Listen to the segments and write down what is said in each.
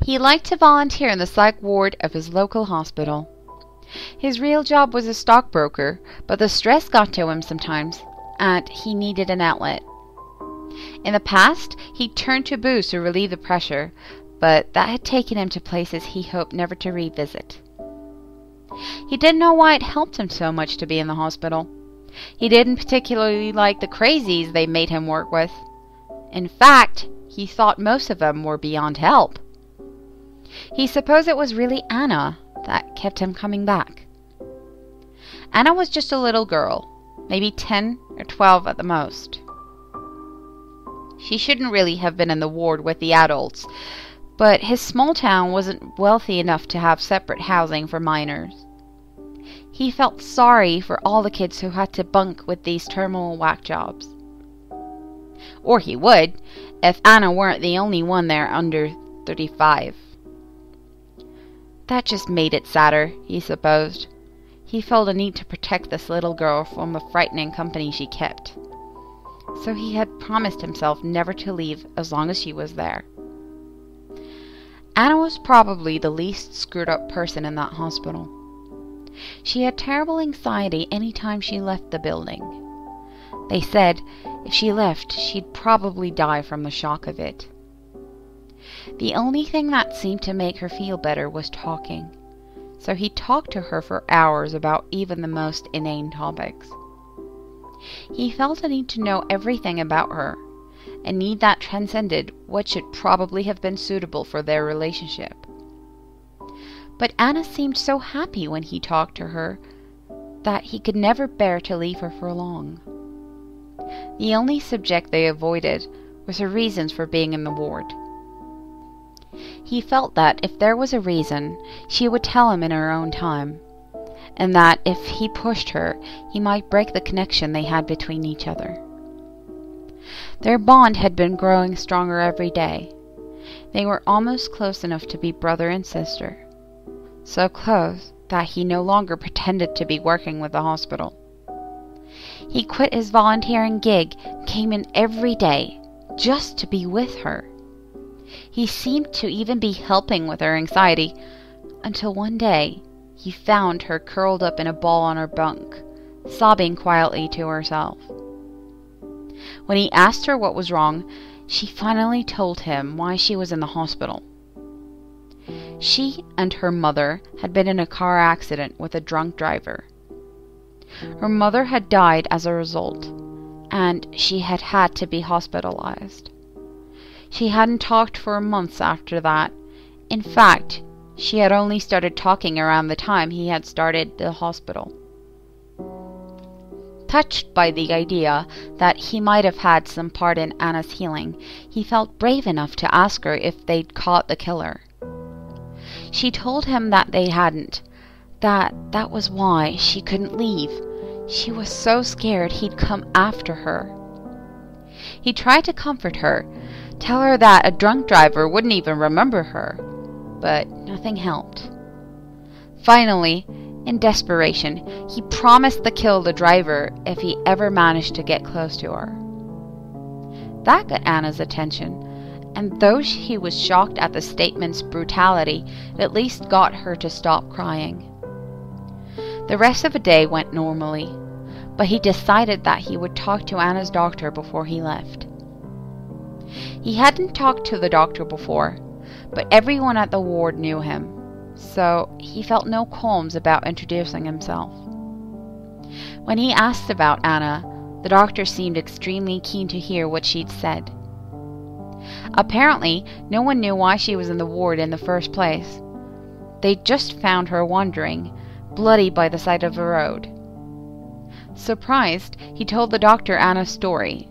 He liked to volunteer in the psych ward of his local hospital. His real job was a stockbroker, but the stress got to him sometimes, and he needed an outlet. In the past, he turned to booze to relieve the pressure, but that had taken him to places he hoped never to revisit. He didn't know why it helped him so much to be in the hospital. He didn't particularly like the crazies they made him work with. In fact, he thought most of them were beyond help. He supposed it was really Anna that kept him coming back. Anna was just a little girl, maybe 10 or 12 at the most. She shouldn't really have been in the ward with the adults, but his small town wasn't wealthy enough to have separate housing for minors. He felt sorry for all the kids who had to bunk with these terminal whack jobs. Or he would, if Anna weren't the only one there under 35. That just made it sadder, he supposed. He felt a need to protect this little girl from the frightening company she kept. So he had promised himself never to leave as long as she was there. Anna was probably the least screwed up person in that hospital. She had terrible anxiety any time she left the building. They said if she left, she'd probably die from the shock of it. The only thing that seemed to make her feel better was talking, so he talked to her for hours about even the most inane topics. He felt a need to know everything about her, a need that transcended what should probably have been suitable for their relationship. But Anna seemed so happy when he talked to her that he could never bear to leave her for long. The only subject they avoided was her reasons for being in the ward. He felt that if there was a reason, she would tell him in her own time, and that if he pushed her, he might break the connection they had between each other. Their bond had been growing stronger every day. They were almost close enough to be brother and sister, so close that he no longer pretended to be working with the hospital. He quit his volunteering gig and came in every day just to be with her. He seemed to even be helping with her anxiety, until one day he found her curled up in a ball on her bunk, sobbing quietly to herself. When he asked her what was wrong, she finally told him why she was in the hospital. She and her mother had been in a car accident with a drunk driver. Her mother had died as a result, and she had had to be hospitalized. She hadn't talked for months after that. In fact, she had only started talking around the time he had started the hospital. Touched by the idea that he might have had some part in Anna's healing, he felt brave enough to ask her if they'd caught the killer. She told him that they hadn't, that was why she couldn't leave. She was so scared he'd come after her. He tried to comfort her, tell her that a drunk driver wouldn't even remember her, but nothing helped. Finally, in desperation, he promised to kill the driver if he ever managed to get close to her. That got Anna's attention, and though he was shocked at the statement's brutality, it at least got her to stop crying. The rest of the day went normally, but he decided that he would talk to Anna's doctor before he left. He hadn't talked to the doctor before, but everyone at the ward knew him, so he felt no qualms about introducing himself. When he asked about Anna, the doctor seemed extremely keen to hear what she'd said. Apparently, no one knew why she was in the ward in the first place. They'd just found her wandering, bloody by the side of the road. Surprised, he told the doctor Anna's story.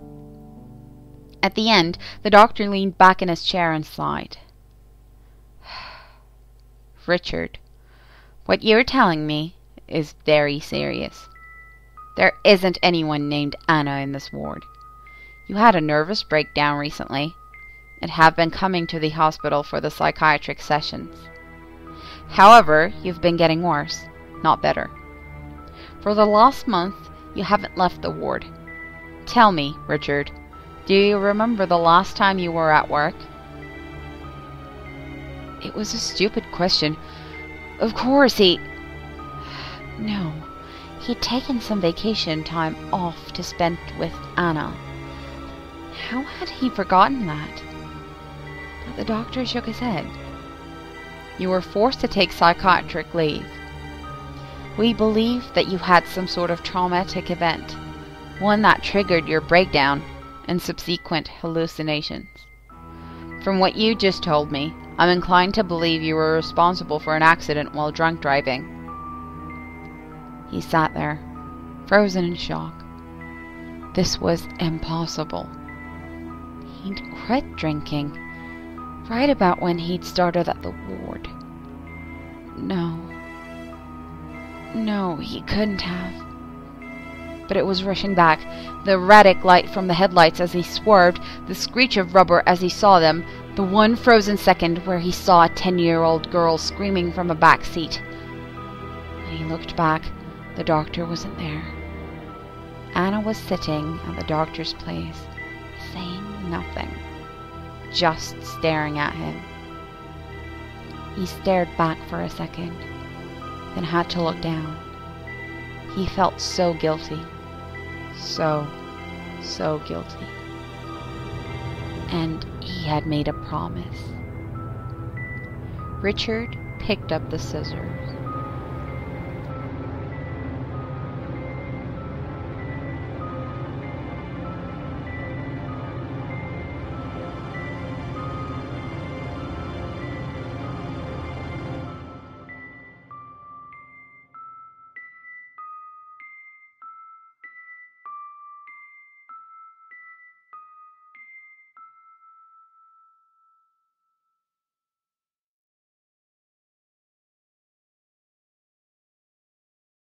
At the end, the doctor leaned back in his chair and sighed. Richard, what you're telling me is very serious. There isn't anyone named Anna in this ward. You had a nervous breakdown recently, and have been coming to the hospital for the psychiatric sessions. However, you've been getting worse, not better. For the last month, you haven't left the ward. Tell me, Richard, do you remember the last time you were at work? It was a stupid question. Of course he... No. He'd taken some vacation time off to spend with Anna. How had he forgotten that? But the doctor shook his head. You were forced to take psychiatric leave. We believe that you had some sort of traumatic event, one that triggered your breakdown and subsequent hallucinations. From what you just told me, I'm inclined to believe you were responsible for an accident while drunk driving. He sat there, frozen in shock. This was impossible. He'd quit drinking right about when he'd started at the ward. No, he couldn't have. But it was rushing back, the erratic light from the headlights as he swerved, the screech of rubber as he saw them, the one frozen second where he saw a 10-year-old girl screaming from a back seat. When he looked back, the doctor wasn't there. Anna was sitting at the doctor's place, saying nothing, just staring at him. He stared back for a second, then had to look down. He felt so guilty. So guilty. And he had made a promise. Richard picked up the scissors.